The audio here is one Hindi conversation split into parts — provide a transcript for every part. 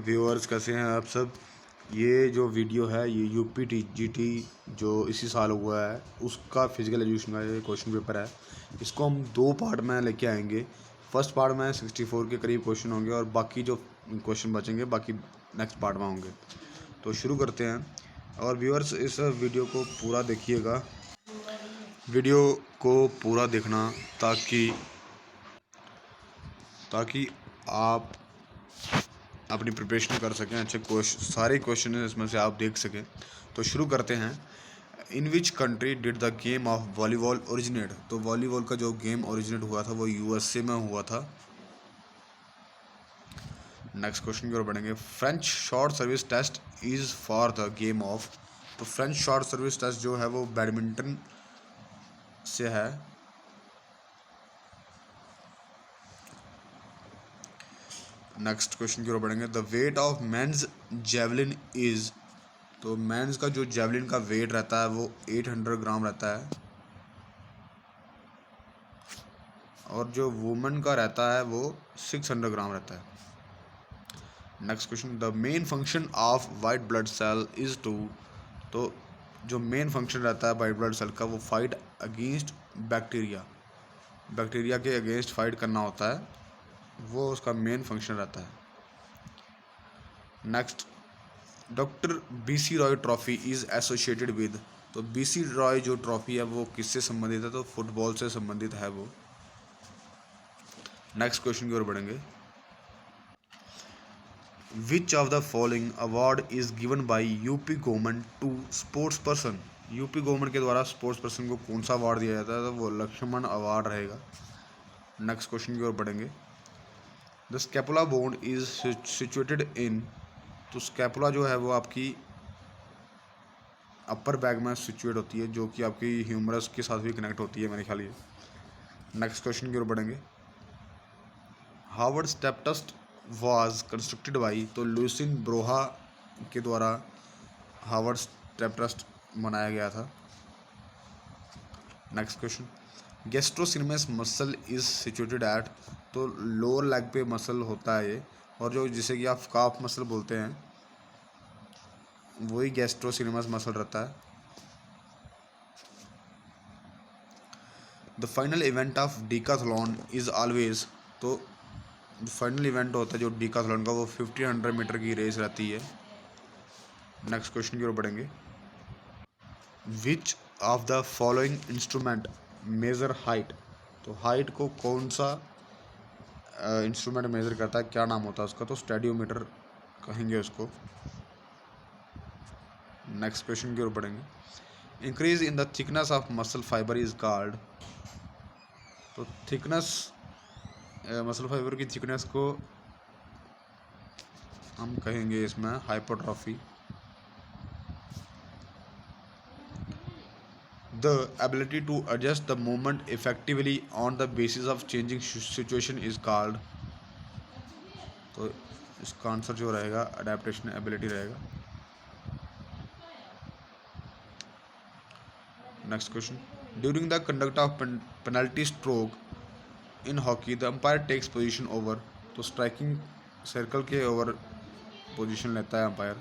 व्यूअर्स कैसे हैं आप सब। ये जो वीडियो है ये यूपीटीजीटी जो इसी साल हुआ है उसका फिजिकल एजुकेशन का ये क्वेश्चन पेपर है। इसको हम दो पार्ट में लेके आएंगे। फर्स्ट पार्ट में 64 के करीब क्वेश्चन होंगे और बाकी जो क्वेश्चन बचेंगे बाकी नेक्स्ट पार्ट में होंगे। तो शुरू करते हैं और व्यूअर्स इस वीडियो को पूरा देखिएगा। वीडियो को पूरा देखना ताकि आप अपनी प्रिपरेशन कर सकें, अच्छे क्वेश्चन सारे क्वेश्चन इसमें से आप देख सकें। तो शुरू करते हैं। In which country did the game of volleyball originate. तो वॉलीबॉल का जो गेम ओरिजिनेट हुआ था वो यूएसए में हुआ था। नेक्स्ट क्वेश्चन की ओर बढ़ेंगे। French short service test is for the game of. तो फ्रेंच शॉर्ट सर्विस टेस्ट जो है वो बैडमिंटन से है। नेक्स्ट क्वेश्चन की ओर बढ़ेंगे। The weight of men's javelin is. तो मेंस का जो जेवलिन का वेट रहता है वो 800 ग्राम रहता है और जो वुमेन का रहता है वो 600 ग्राम रहता है। Next question. The main function of white blood cell is to. तो जो मेन फंक्शन रहता है वाइट ब्लड सेल का वो फाइट अगेंस्ट बैक्टीरिया के अगेंस्ट फाइट करना होता है, वो उसका मेन फंक्शन रहता है। Next. Doctor BC Roy trophy is associated with. तो बीसी रॉय जो ट्रॉफी है वो किससे संबंधित है? तो फुटबॉल से संबंधित है वो। नेक्स्ट क्वेश्चन की ओर बढ़ेंगे। Which of the following award is given by UP government to sports person. UP government के द्वारा स्पोर्ट्स पर्सन को कौन सा अवार्ड दिया जाता है? तो वो लक्ष्मण अवार्ड रहेगा। नेक्स्ट क्वेश्चन की ओर बढ़ेंगे। The scapula bone is situated in. तो स्कैपुला जो है वो आपकी अपर बैक में सिचुएट होती है, जो कि आपकी ह्यूमरस के साथ भी कनेक्ट होती है मेरे ख्याल ये। नेक्स्ट क्वेश्चन की ओर बढ़ेंगे। Harvard step test was constructed by. तो लुसिन ब्रोहा के द्वारा हार्वर्ड स्टेप टेस्ट बनाया गया था। Next question. Gastrocnemius muscle is situated at. तो लोअर लेग पे मसल होता है ये, और जो जिसे कि आप काफ मसल बोलते हैं वही गैस्ट्रोसिनेमस मसल रहता है। The final event of decathlon is always. तो फाइनल इवेंट होता है जो डिकाथलॉन का वो 1500 मीटर की रेस रहती है। नेक्स्ट क्वेश्चन की ओर बढ़ेंगे। Which of the following instrument major height. तो हाइट को कौन सा इंस्ट्रूमेंट मेजर करता है, क्या नाम होता है उसका? तो स्टेडियोमीटर कहेंगे उसको। नेक्स्ट क्वेश्चन की ओर बढ़ेंगे। Increase in the thickness of muscle fibre is called. तो थिकनेस मसल फाइबर की थिकनेस को हम कहेंगे इसमें hypertrophy. The ability to adjust the movement effectively on the basis of changing situation is called. तो इसका आंसर जो रहेगा अडेप्टेशन एबिलिटी रहेगा। Next question. During the conduct of penalty stroke in hockey the umpire takes position over. तो स्ट्राइकिंग सर्कल के ओवर पोजीशन लेता है अंपायर।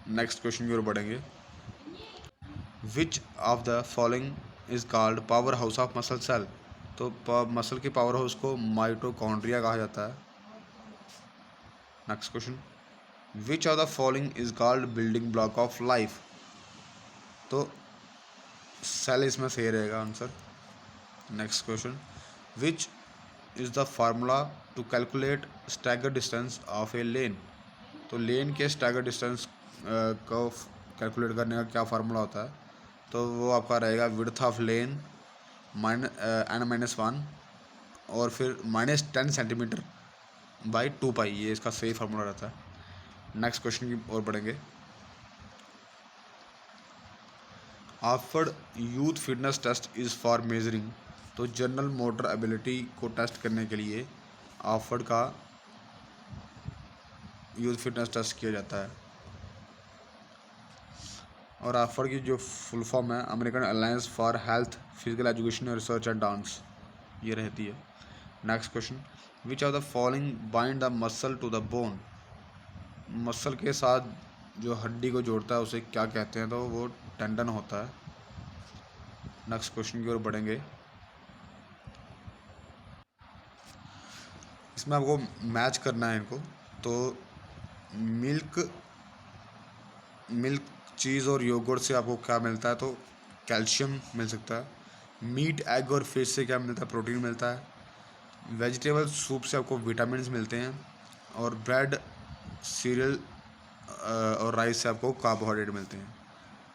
नेक्स्ट क्वेश्चन की ओर बढ़ेंगे। Which of the following is called power house of muscle cell. तो मसल के पावर हाउस को माइटोकॉन्ड्रिया कहा जाता है। Next question. Which of the following is called building block of life. तो सेल इसमें सही रहेगा answer. Next question. Which is the formula to calculate stagger distance of a lane. तो लेन के स्टैगर डिस्टेंस को कैलकुलेट करने का क्या फार्मूला होता है? तो वो आपका रहेगा विड्थ ऑफ लेन n-1 और फिर -10 सेंटीमीटर बाई 2 पाई, ये इसका सही फार्मूला रहता है। नेक्स्ट क्वेश्चन की ओर बढ़ेंगे। ऑफर्ड youth fitness test is for measuring. तो जनरल मोटर एबिलिटी को टेस्ट करने के लिए ऑफर्ड का यूथ फिटनेस टेस्ट किया जाता है। और ऑफर्ड की जो फुल फॉर्म है American Alliance for Health Physical Education Research and Dance, ये रहती है। Next question. Which of the following bind the muscle to the bone. Muscle के साथ जो हड्डी को जोड़ता है उसे क्या कहते हैं, तो वो टेंडन होता है। नेक्स्ट क्वेश्चन की ओर बढ़ेंगे। इसमें आपको मैच करना है इनको। तो मिल्क मिल्क चीज़ और योगर्ट से आपको क्या मिलता है, तो कैल्शियम मिल सकता है। मीट, एग और फिश से क्या मिलता है, प्रोटीन मिलता है। वेजिटेबल सूप से आपको विटामिन मिलते हैं। और ब्रेड, सीरियल और राइस से आपको कार्बोहाइड्रेट मिलते हैं।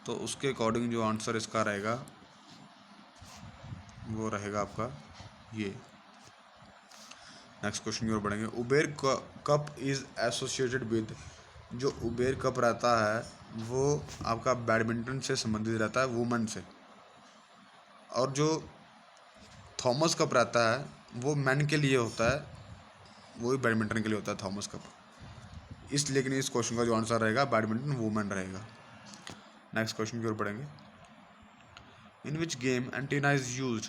तो उसके अकॉर्डिंग जो आंसर इसका रहेगा वो रहेगा आपका ये। नेक्स्ट क्वेश्चन की ओर बढ़ेंगे। Uber cup is associated with. जो उबेर कप रहता है वो आपका बैडमिंटन से संबंधित रहता है, वुमेन से। और जो थॉमस कप रहता है वो मेन के लिए होता है, वो भी बैडमिंटन के लिए होता है थॉमस कप। लेकिन इस क्वेश्चन का जो आंसर रहेगा बैडमिंटन वुमेन रहेगा। नेक्स्ट क्वेश्चन की ओर बढ़ेंगे। In which game antenna is used.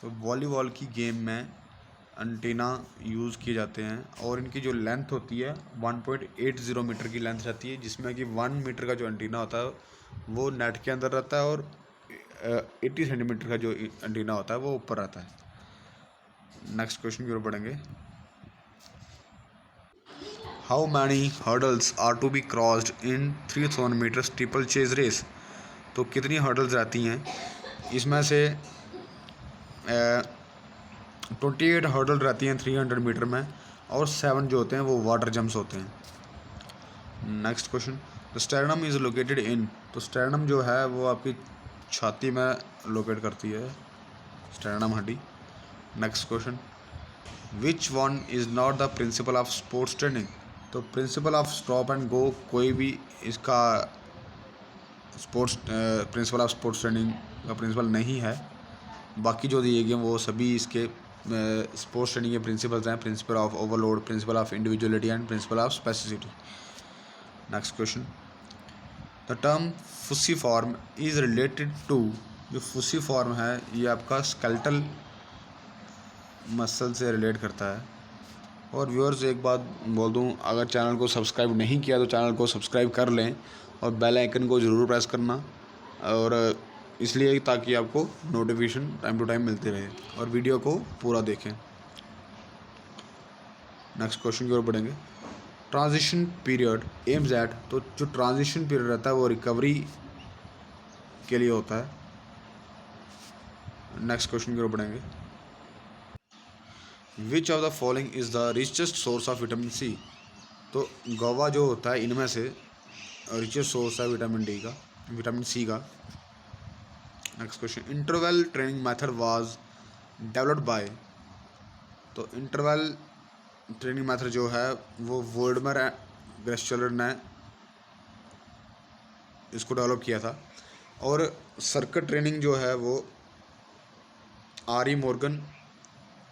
तो वॉलीबॉल की गेम में एंटीना यूज़ किए जाते हैं और इनकी जो लेंथ होती है 1.80 मीटर की लेंथ रहती है, जिसमें कि 1 मीटर का जो एंटीना होता है वो नेट के अंदर रहता है और 80 सेंटीमीटर का जो एंटीना होता है वो ऊपर रहता है। नेक्स्ट क्वेश्चन की ओर बढ़ेंगे। How many hurdles are to be crossed in 3000 metre steeplechase race. तो कितनी हर्डल्स रहती हैं, इसमें से 28 हर्डल रहती हैं 300 मीटर में, और 7 जो होते हैं वो वाटर जंप्स होते हैं। Next question. The sternum is located in. तो स्टेरनम जो है वो आपकी छाती में लोकेट करती है, स्टेरनम हड्डी। Next question. Which one is not the principle of sports training. तो principle of stop and go कोई भी इसका प्रिंसिपल ऑफ स्पोर्ट्स ट्रेनिंग का प्रिंसिपल नहीं है। बाकी जो दिए गए वो सभी इसके स्पोर्ट्स ट्रेनिंग के प्रिंसिपल्स हैं। Principle of overload, principle of individuality and principle of specificity. Next question. The term fussy form is related to. जो फुस्सी फॉर्म है ये आपका स्केलेटल मसल से रिलेट करता है। और व्यूअर्स एक बात बोल दूं, अगर चैनल को सब्सक्राइब नहीं किया तो चैनल को सब्सक्राइब कर लें और बेल आइकन को ज़रूर प्रेस करना, और इसलिए ताकि आपको नोटिफिकेशन टाइम टू टाइम मिलते रहे, और वीडियो को पूरा देखें। नेक्स्ट क्वेश्चन की ओर बढ़ेंगे। Transition period aims at. तो जो ट्रांजिशन पीरियड रहता है वो रिकवरी के लिए होता है। नेक्स्ट क्वेश्चन की ओर बढ़ेंगे। Which of the following is the richest source of vitamin C. तो गवा जो होता है इनमें से रिचेस्ट सोर्स है विटामिन सी का। Next question. Interval training method was developed by. तो इंटरवल ट्रेनिंग मेथड जो है वो वोल्डमर ग्रेस्चलर ने इसको डेवलप किया था। और सर्किट ट्रेनिंग जो है वो R Morgan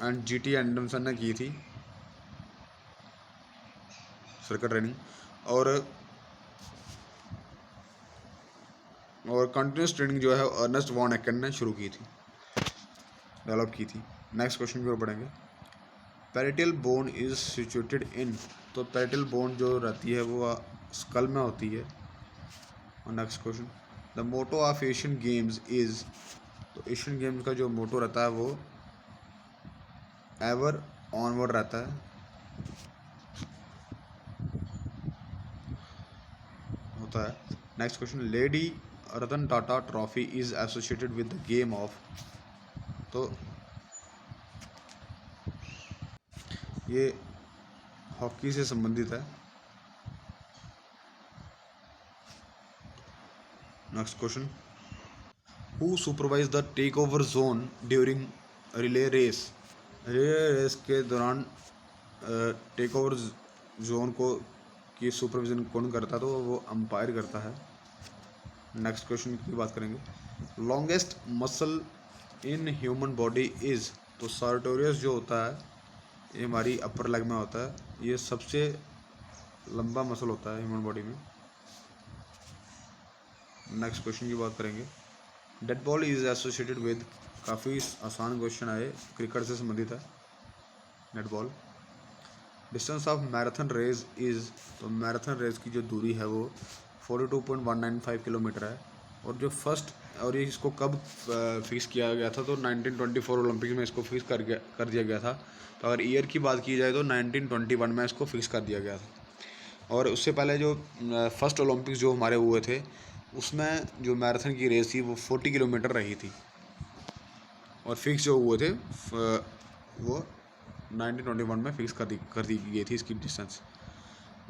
and G Anderson ने की थी, सर्किट ट्रेनिंग। और कंटिन्यूस ट्रेनिंग जो है अर्नेस्ट वॉन एकेन ने शुरू की थी, डेवलप की थी। नेक्स्ट क्वेश्चन की ओर बढ़ेंगे। पैरेटियल बोन इज़ सिचुएटेड इन। तो पैरेटियल बोन जो रहती है वो स्कल में होती है। और next question. The motto of Asian Games is. तो एशियन गेम्स का जो मोटो रहता है वो एवर ऑनवर्ड रहता है, होता है। Next question. Lady Ratan Tata trophy is associated with the game of. तो ये हॉकी से संबंधित है। Next question. Who supervise the take over zone during relay race. Relay race के दौरान टेक ओवर जोन को की सुपरविजन कौन करता है, तो वो अंपायर करता है। नेक्स्ट क्वेश्चन की बात करेंगे। Longest muscle in human body is. तो सार्टोरियस जो होता है ये हमारी अपर लेग में होता है, ये सबसे लंबा मसल होता है ह्यूमन बॉडी में। नेक्स्ट क्वेश्चन की बात करेंगे। Dead ball is associated with. काफ़ी आसान क्वेश्चन है, क्रिकेट से संबंधित है dead ball. Distance of marathon race is, तो मैराथन रेस की जो दूरी है वो 42.195 किलोमीटर है। और जो फर्स्ट, और ये इसको कब फिक्स किया गया था, तो 1924 ओलंपिक में इसको फिक्स कर दिया गया था। तो अगर ईयर की बात की जाए तो 1921 में इसको फिक्स कर दिया गया था। और उससे पहले जो फर्स्ट ओलंपिक्स जो हमारे हुए थे उसमें जो मैराथन की रेस थी वो 40 किलोमीटर रही थी। और फिक्स जो हुए थे वो 1921 में फिक्स कर दी गई थी इसकी distance.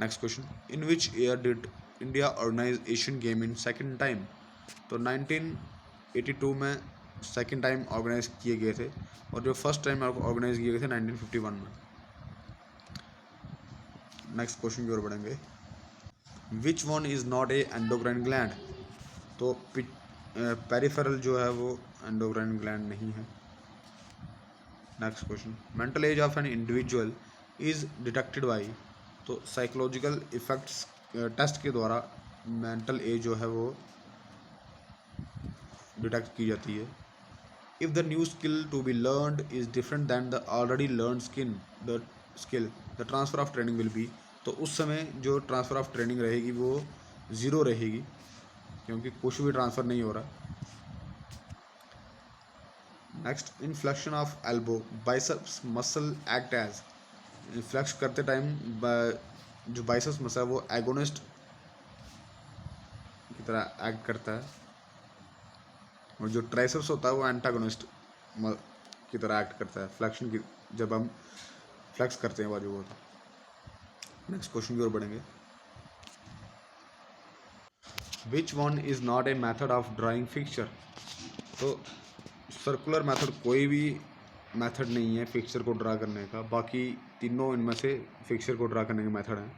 Next question, in which year did India organise Asian game in second time, तो 1982 में सेकंड टाइम ऑर्गेनाइज किए गए थे। और जो फर्स्ट टाइम ऑर्गेनाइज किए गए थे 1951 में। नेक्स्ट क्वेश्चन की ओर बढ़ेंगे, विच one is not a endocrine gland, तो पेरिफेरल जो है वो एंडोक्राइन ग्लैंड नहीं है। Next question, mental as of an individual is detected by, तो साइकोलॉजिकल इफेक्ट्स टेस्ट के द्वारा मेंटल एज जो है वो डिटेक्ट की जाती है। If the new skill to be learned is different than the already learn skill the transfer of training will be, तो उस समय जो ट्रांसफ़र ऑफ ट्रेनिंग रहेगी वो ज़ीरो रहेगी, क्योंकि कुछ भी ट्रांसफ़र नहीं हो रहा। Next, inflection of elbow biceps muscle act as, flex करते टाइम जो बाइसेप्स मसल है वो एगोनिस्ट की तरह एक्ट करता है, और जो ट्राइसेप्स होता है वो एंटागोनिस्ट की तरह एक्ट करता है फ्लेक्शन की, जब हम फ्लेक्स करते हैं बाजू को। नेक्स्ट क्वेश्चन की ओर बढ़ेंगे, विच one is not a method of drawing fixture, तो सर्कुलर मेथड कोई भी मेथड नहीं है फिक्सचर को ड्रा करने का, बाकी तीनों इनमें से फिक्सचर को ड्रा करने के मेथड हैं।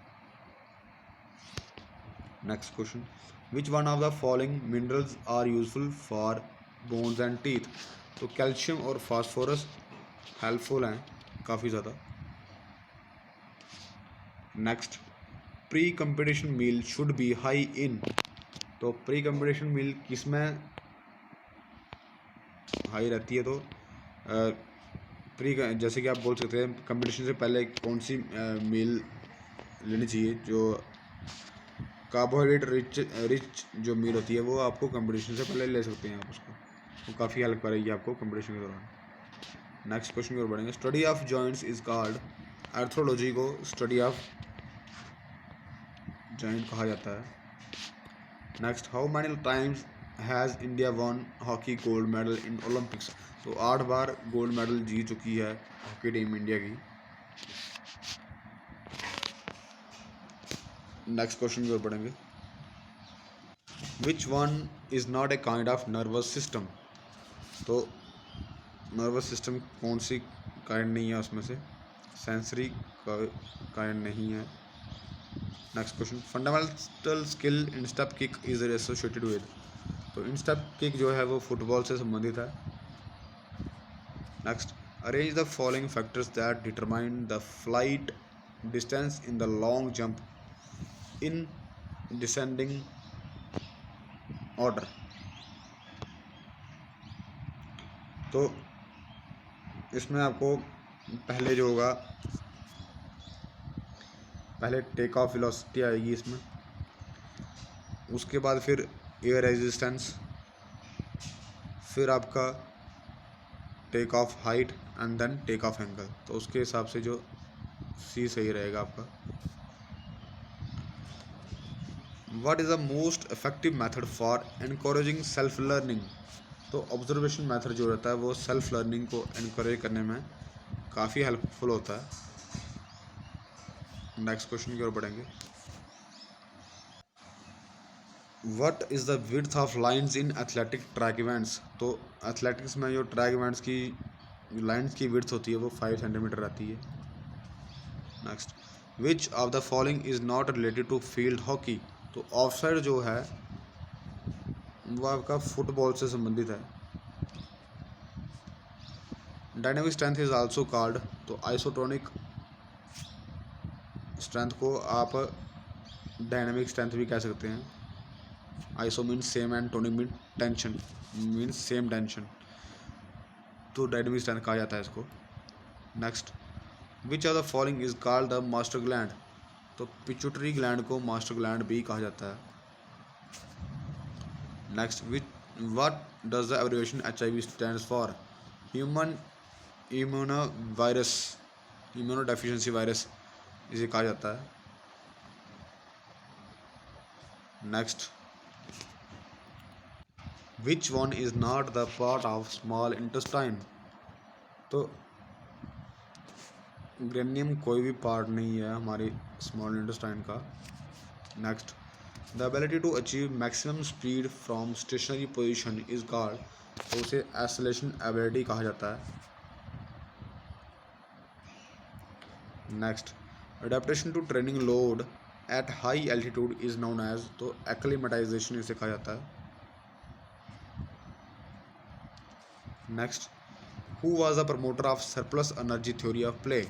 Next question, which one of the following minerals are useful for bones and teeth, तो कैल्शियम और फास्फोरस हेल्पफुल हैं काफ़ी ज़्यादा। Next, pre competition meal should be high in, तो प्री कंपटीशन मील किस में हाई रहती है, तो प्री जैसे कि आप बोल सकते हैं कंपटीशन से पहले कौन सी मील लेनी चाहिए, जो कार्बोहाइड्रेट रिच जो मील होती है वो आपको कंपटीशन से पहले ले सकते हैं आप उसको, वो काफ़ी हेल्प करेगी आपको कंपटीशन के दौरान। नेक्स्ट क्वेश्चन की ओर बढ़ेंगे, study of joints is called, arthrology को स्टडी ऑफ जॉइंट कहा जाता है। Next, how many times has India one hockey gold medal in Olympics, तो 8 बार गोल्ड मेडल जीत चुकी है हॉकी टीम इंडिया की। नेक्स्ट क्वेश्चन की ओर बढ़ेंगे, विच one is not a kind of nervous system, तो नर्वस सिस्टम कौन सी काइंड नहीं है उसमें से, सेंसरी काइंड नहीं है। Next question, fundamental skill in step kick is associated with, तो इन स्टेप किक जो है वो फुटबॉल से संबंधित है। Next, arrange the following factors that determine the flight distance in the long jump in descending order, तो इसमें आपको पहले जो होगा, पहले टेक ऑफ वेलोसिटी आएगी इसमें, उसके बाद फिर एयर रेजिस्टेंस, फिर आपका take off height and then take off angle, तो उसके हिसाब से जो सी सही रहेगा आपका। What is the most effective method for encouraging self learning, तो ऑब्जर्वेशन मेथड जो रहता है वो सेल्फ लर्निंग को एनकरेज करने में काफ़ी हेल्पफुल होता है। नेक्स्ट क्वेश्चन की ओर बढ़ेंगे, what is the width of lines in athletic track events, तो एथलेटिक्स में जो ट्रैक इवेंट्स की लाइंस की विड्थ होती है वो 5 सेंटीमीटर रहती है। Next, which of the following is not related to field hockey, तो ऑफसाइड जो है वो आपका फुटबॉल से संबंधित है। Dynamic strength is also called, तो आइसोटोनिक स्ट्रेंथ को आप डायनेमिक स्ट्रेंथ भी कह सकते हैं। Iso means same and tonic mean tension, means same tension, तो डायनेमिक स्ट्रेंथ कहा जाता है इसको। Next, which of the following is called the master gland. तो पिट्यूटरी ग्लैंड को मास्टर ग्लैंड भी कहा जाता है। Next, which what does the abbreviation HIV stands for. Human immunovirus, immunodeficiency virus इसे कहा जाता है। Next, which one is not the part of small intestine. तो ग्रेनियम कोई भी पार्ट नहीं है हमारी स्मॉल इंटेस्टाइन का। Next, the ability to achieve maximum speed from stationary position is called. तो उसे एक्सेलरेशन एबिलिटी कहा जाता है। Next, adaptation to training load at high altitude is known as. तो एक्लिमेटाइजेशन इसे कहा जाता है। Next, who was the promoter of surplus energy theory of play.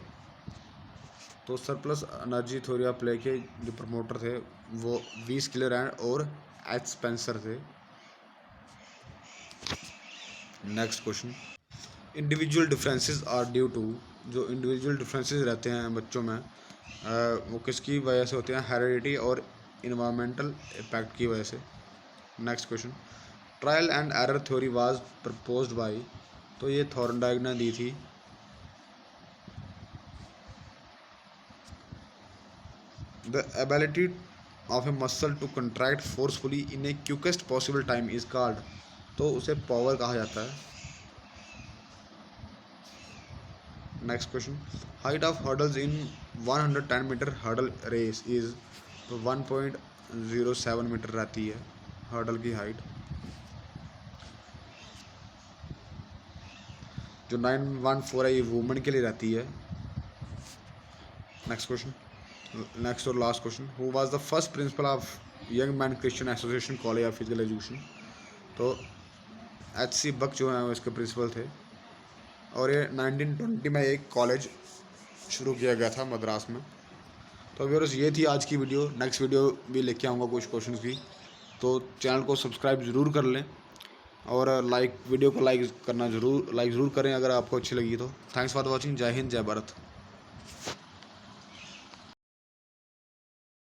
तो surplus energy theory of play के जो प्रमोटर थे वो वी स्किलर एंड और एच स्पेंसर थे। Next question, individual differences are due to. जो इंडिविजुअल डिफरेंसेस रहते हैं बच्चों में वो किसकी वजह से होते हैं, हेरिडिटी और इन्वायरमेंटल इम्पैक्ट की वजह से। Next question, trial and error theory was proposed by. तो ये थॉर्नडाइक ने दी थी। The ability of a muscle to contract forcefully in a quickest possible time is called. तो उसे पावर कहा जाता है। Next question, height of hurdles in 110 metre hurdle race is. तो 1.07 मीटर रहती है हर्डल की हाइट। जो 914 है ये वुमेन के लिए रहती है। नेक्स्ट क्वेश्चन, नेक्स्ट और last question, who was the first principle of young man Christian association college of physical education. तो HC बक जो है वो इसके प्रिंसिपल थे और ये 1920 में एक कॉलेज शुरू किया गया था मद्रास में। तो व्यूअर्स ये थी आज की वीडियो। नेक्स्ट वीडियो भी लेके आऊँगा कुछ क्वेश्चंस की। तो चैनल को सब्सक्राइब ज़रूर कर लें और वीडियो को लाइक ज़रूर करें अगर आपको अच्छी लगी तो। Thanks for watching. जय हिंद, जय भारत।